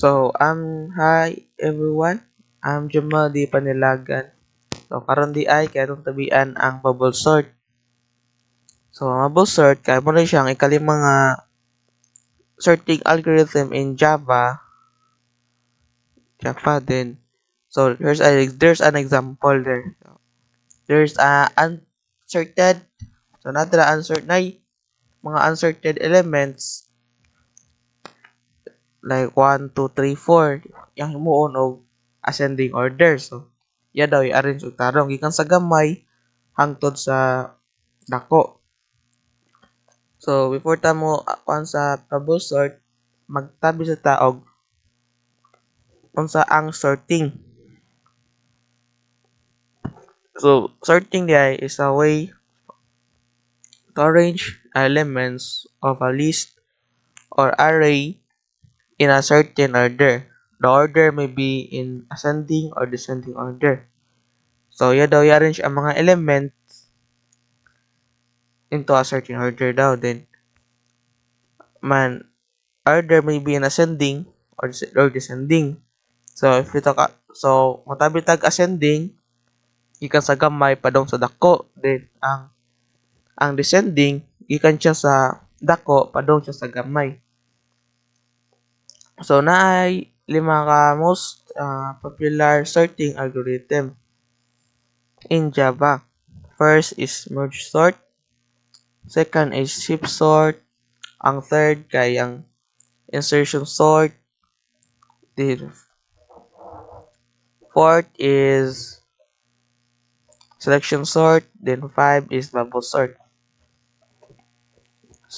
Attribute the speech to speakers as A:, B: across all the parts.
A: Hi everyone. I'm Jamal di Panilagan. Karon di ay kay atong tabian ang bubble sort. Bubble sort kay mo rin siyang ikalimang nga sorting algorithm in Java din. There's an example there. There's a unsorted. Natira mga unsorted elements like 1, 2, 3, 4 yang himuon og ascending order. Ya daw i-arrange og tarong gikan sa gamay hangtod sa dako. Before ta mo kuan sa bubble sort, magtabi sa taog unsa ang sorting. Sorting diay is a way to arrange elements of a list or array in a certain order. The order may be in ascending or descending order. Ya daw i-arrange ang mga elements into a certain order daw. Then, order may be in ascending or descending. If you talk, matabi tag ascending, gikan sa gamay padong sa dako. Then, ang descending, gikan siya sa dako padong siya sa gamay. Naay lima ka most popular sorting algorithm in Java. First is merge sort. Second is shift sort. Ang third kay ang insertion sort. The fourth is selection sort. Then 5 is bubble sort.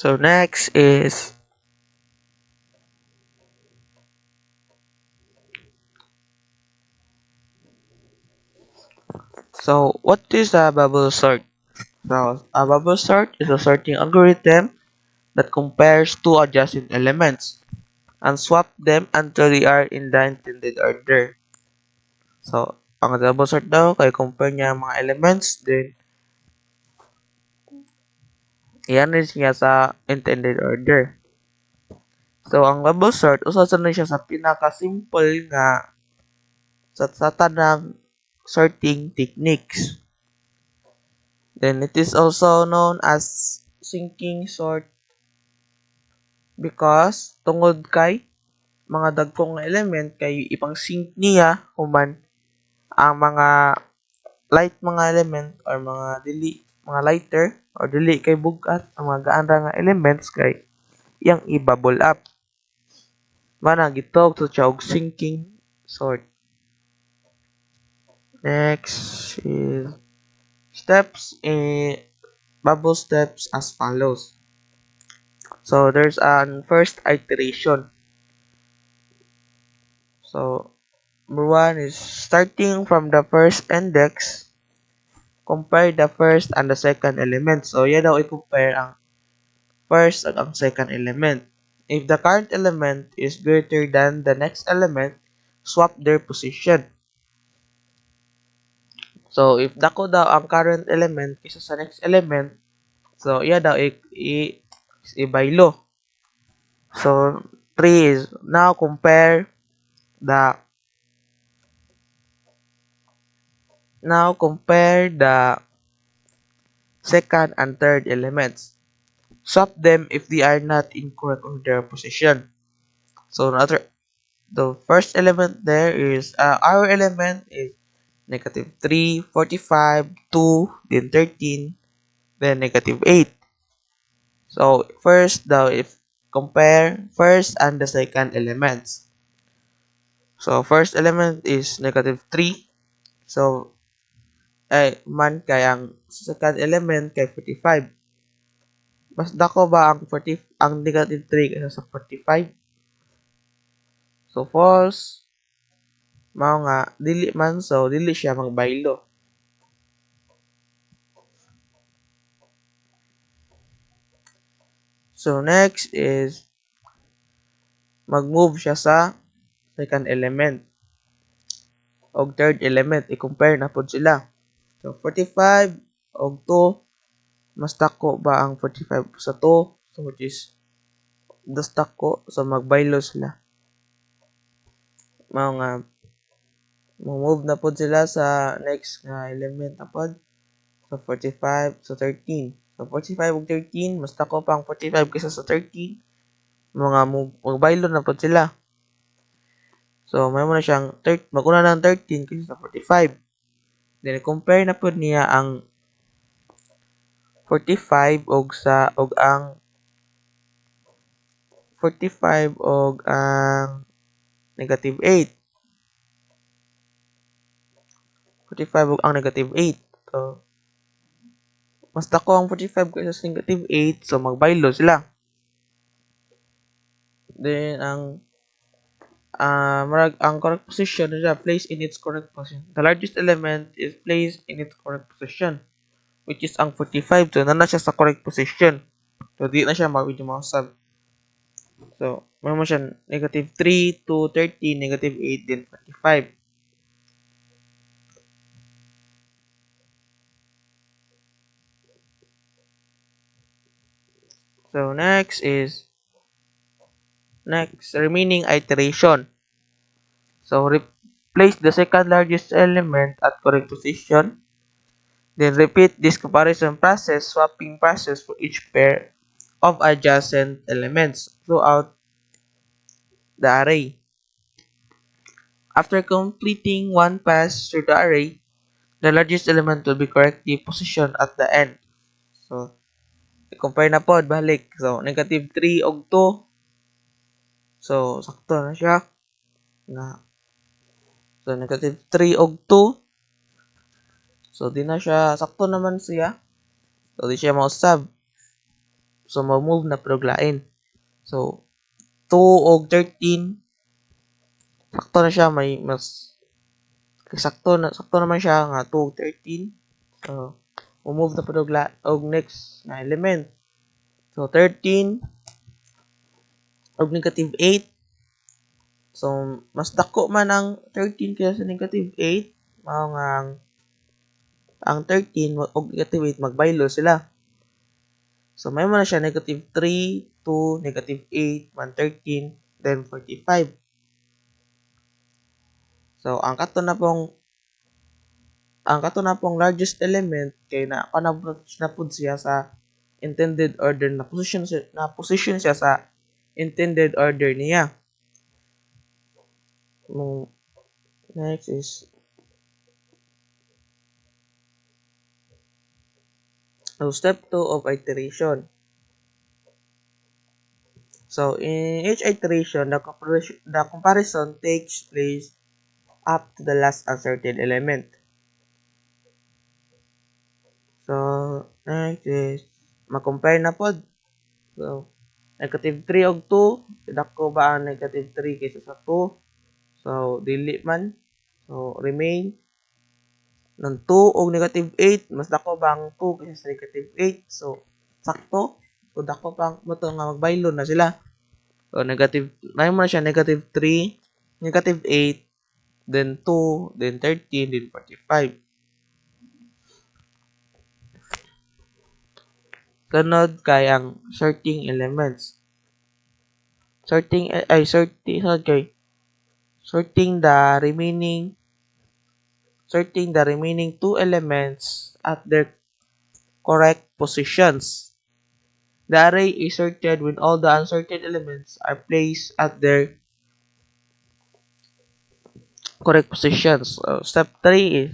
A: Next is what is a bubble sort? A bubble sort is a sorting algorithm that compares two adjacent elements and swap them until they are in the intended order. Ang double sort daw kay compare niya ang mga elements, then i-arrange niya sa intended order. Ang bubble sort usa na siya sa pinaka-simple nga sa tanang sorting techniques. Then it is also known as sinking sort because tungod kay mga dagkong element kay ipang-sync niya human ang mga light mga element or mga lighter or dili kay bugat ang mga gaan ra nga elements kay iyang i-bubble up. Mana gitawag to siya og sinking sort. Next is bubble steps as follows. There's an first iteration. Number 1 is starting from the first index, compare the first and the second element. Yan daw i-compare ang first at ang second element. If the current element is greater than the next element, swap their position. If dako daw ang current element kaysa sa next element, iya daw i-baylo. 3 is now compare the second and third elements. Swap them if they are not in correct order position. The first element there is our element is -3, 45, 2, then 13, then -8. First daw if compare first and the second elements. First element is -3. Kay ang second element kay 45. Mas dako ba ang -3 kaysa sa 45? False. Mao nga dili man, dili siya magbaylo. Next is mag-move siya sa second element og third element, i-compare na pod sila. 45 og 2, mas dako ba ang 45 sa 2? Which is mas dako, magbaylo sila. mao nga move na pod sila sa next nga element na pod. So 45 so 13. So 45 ug 13 mas dako pang 45 kaysa sa 13. Mga magbaylo na pod sila. So may mo na siyang maguna ng 13 kaysa sa 45. Then compare na pod niya ang 45 og ang 45 og ang negative 8. 45 og ang negative 8. So mas dako ang 45 kaysa sa negative 8, so magbaylo sila. Then ang correct position is placed in its correct position. The largest element is placed in its correct position, which is ang 45. So nana siya sa correct position. So di na siya mausab. So may mo siya negative 3 to 13, negative 8, then 45. So next remaining iteration. So replace the second largest element at correct position. Then repeat this comparison process, swapping process for each pair of adjacent elements throughout the array. After completing one pass through the array, the largest element will be correctly positioned at the end. So, i-compare na po, balik. So, negative 3 og 2. So, sakto na siya. So, negative 3 og 2. So, di na siya, sakto naman siya. So, di siya mausab. So, ma-move na proglain. So, 2 og 13. Sakto na siya, may mas sakto naman siya nga 2 og 13. So, move na og next na element. So, 13 og negative 8. So, mas dako man ang 13 kaysa sa negative 8. Mao nga ang 13 og negative 8 magbaylo sila. So, may mo na siya negative 3 to negative 8, 13, then 45. So, ang kato na pong largest element kay na pud siya sa intended order, na position siya sa intended order niya. Next is step 2 of iteration. So in each iteration, the comparison takes place up to the last uncertain element. So next is mag-compare na pod. So negative 3 og 2, dako ba ang negative 3 kaysa sa 2? So dili man. So remain ng 2 og negative 8, mas dako ba ang 2 kaysa sa negative 8? So sakto. So dako pang moto nga magbaylo na sila. So negative, may mo na siya negative 3, negative 8, then 2, then 13, then 45. Sunod kay ang sorting elements. Sorting the remaining two elements at their correct positions. The array is sorted when all the unsorted elements are placed at their correct positions. So, step 3 is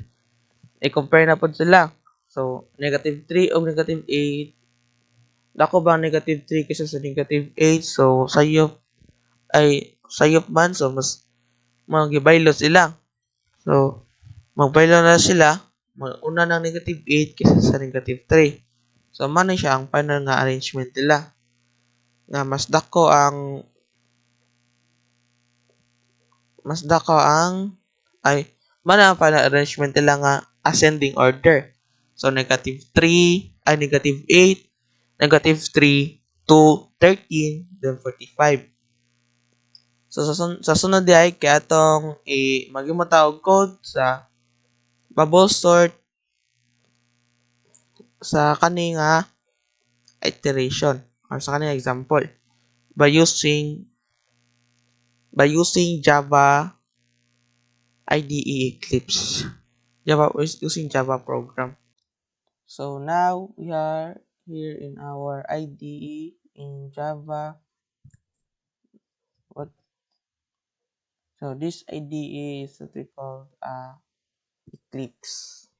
A: i-compare na po sila. So, negative 3 o negative 8. Dako ba negative 3 kaysa sa negative 8? So, sayop man. So, mas magibaylo sila. So, magbaylo na sila. Una ng negative 8 kaysa sa negative 3. So, man siya ang final nga arrangement nila. Na mas dako ang man ang final arrangement nila nga ascending order. So, negative 3, negative 8, negative 3 to 13, then 45. So, sa sunod di ay kaya itong magimutawag code sa bubble sort sa kaninga iteration or sa kaninga example by using Java IDE Eclipse. Java is using Java program. So now we are here in our IDE in Java. What? So this IDE is what we call Eclipse.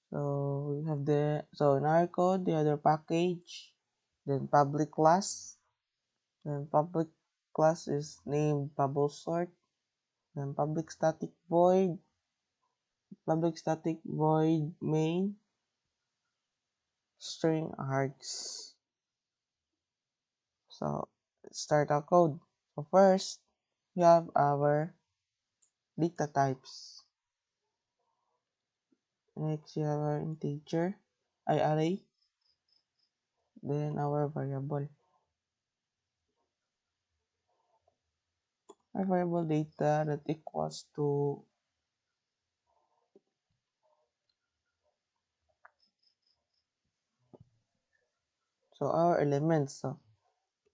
A: So we have in our code the other package, then public class, then public class is named bubble sort, then public static void main string args. So let's start our code. So first we have our data types. Next we have our integer, array, then our variable. Our variable data that equals to our elements. So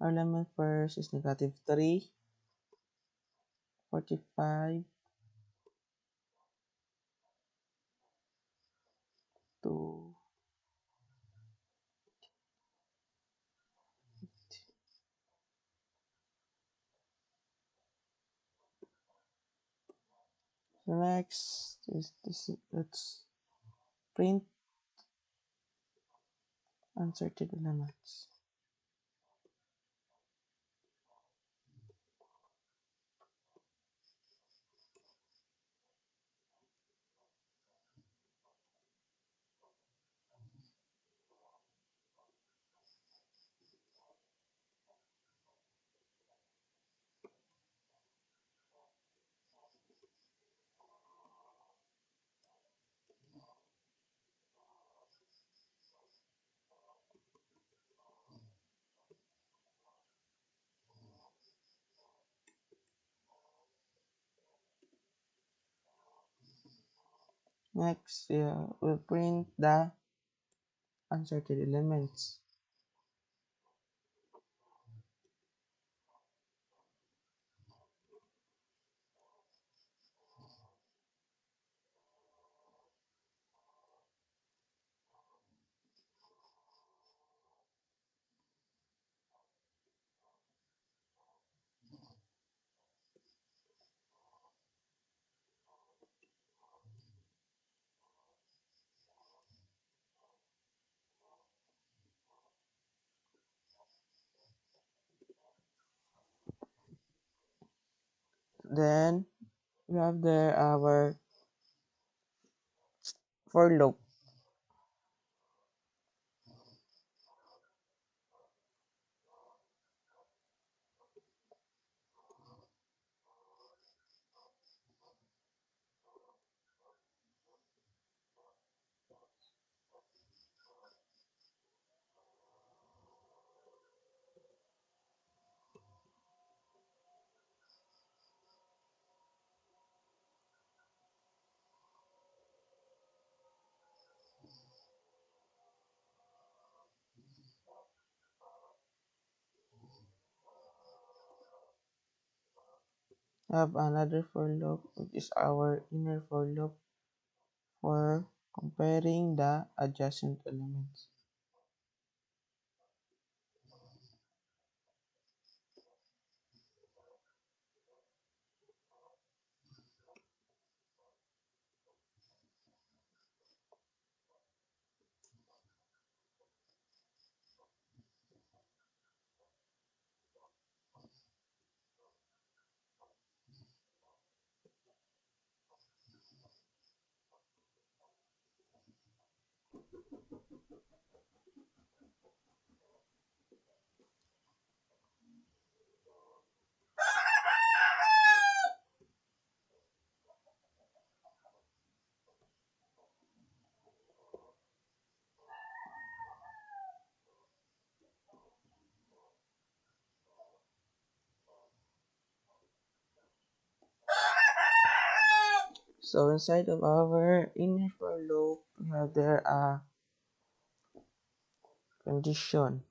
A: our element first is negative 3, 45, to next is this. Let's print unsorted elements. Next, we'll print the unsorted elements. Then we have there our for loop. We have another for loop, which is our inner for loop for comparing the adjacent elements. So inside of our inner for loop, we have there a condition.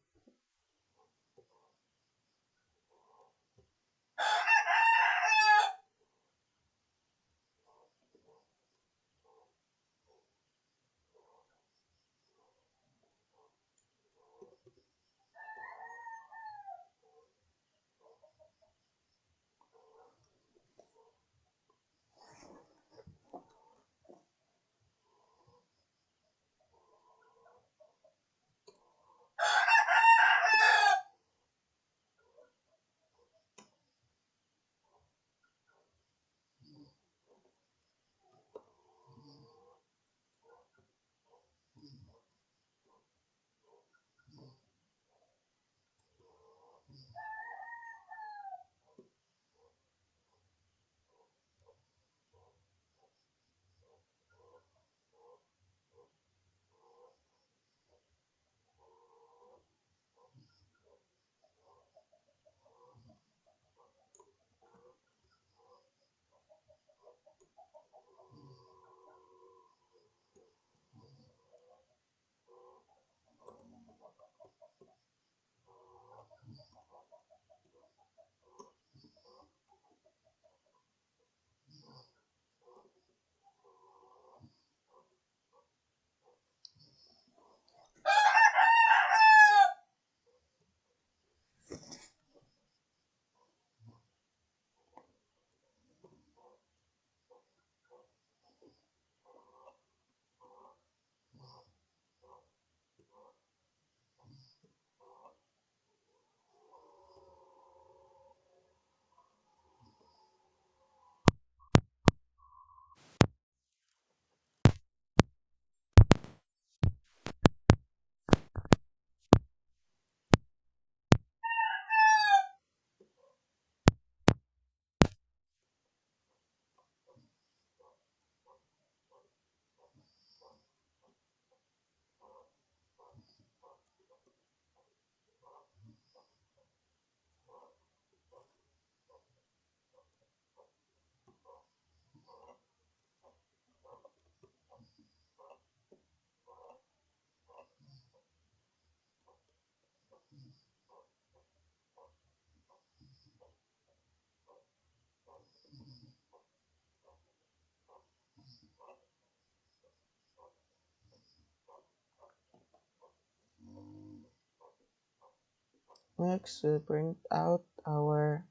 A: Next, we'll print out our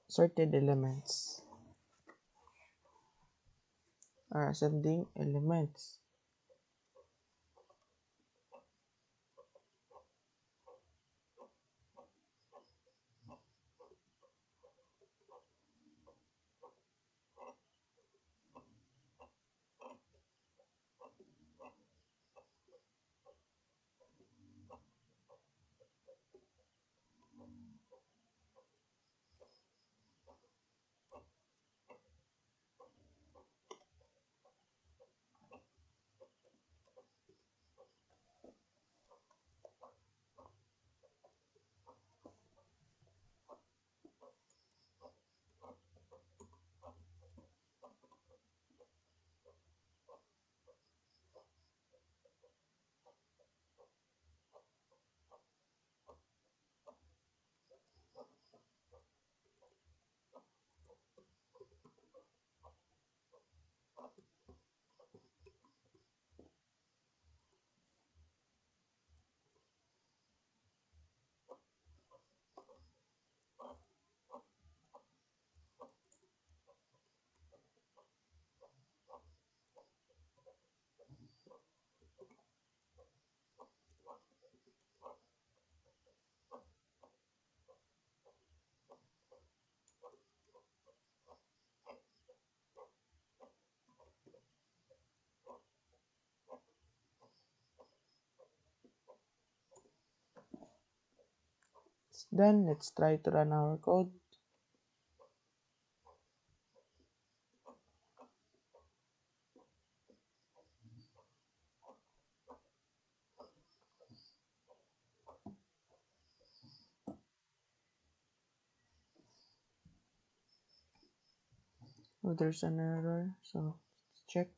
A: sorted elements, our ascending elements. It's done. Let's try to run our code. Oh, there's an error, so let's check.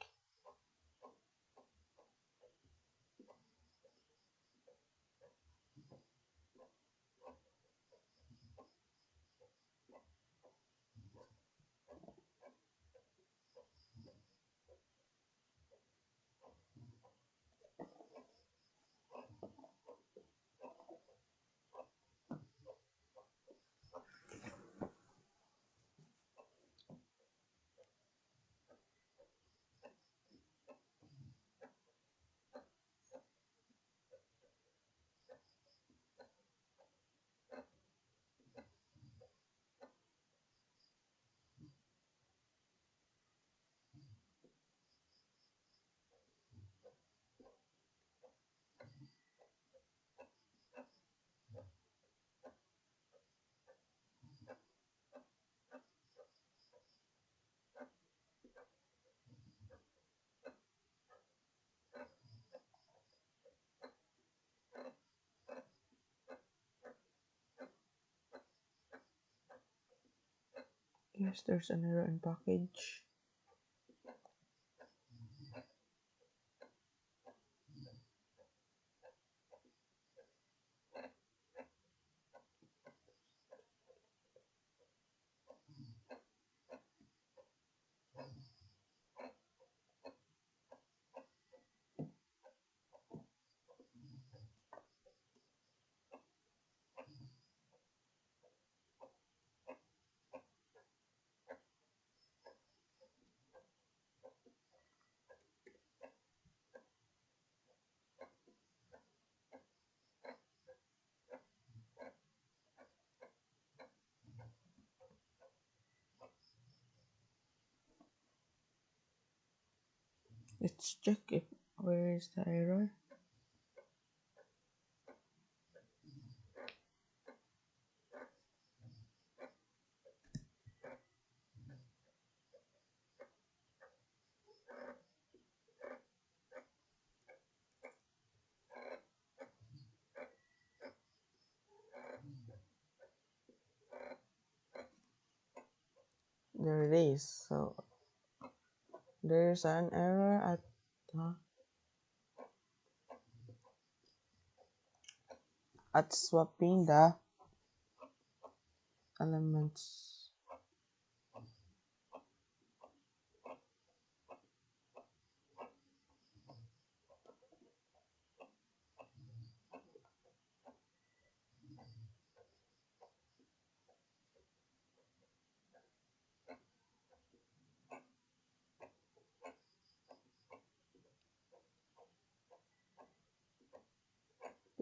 A: Yes, there's an error in package. Let's check if where is the error. There it is. So there's an error at swapping the elements.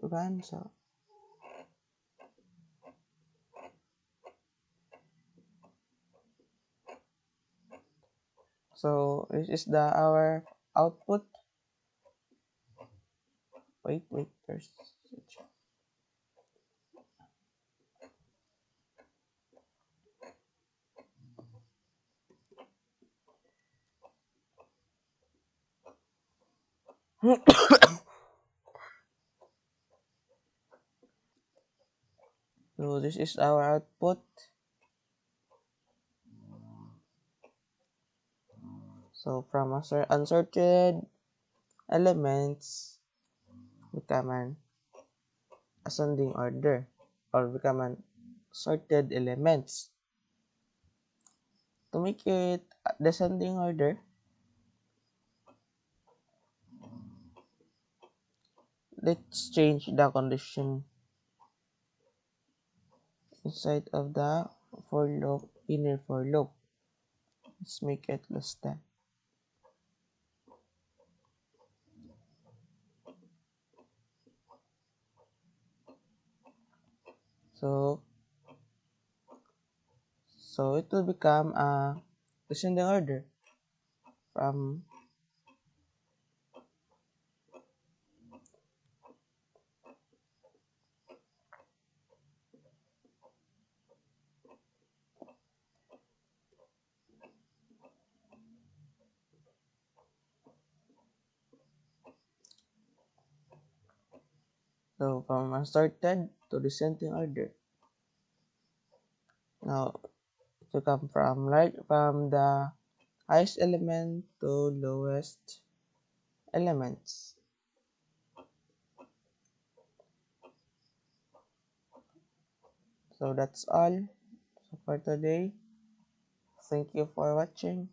A: Diba? So this is our output. Wait, there's so this is our output. So from unsorted elements become an ascending order or become an sorted elements. To make it descending order, let's change the condition inside of the for loop, inner for loop. Let's make it less than. So it will become a descending order from unsorted to descending order. Now to come from the highest element to lowest elements. So that's all for today. Thank you for watching.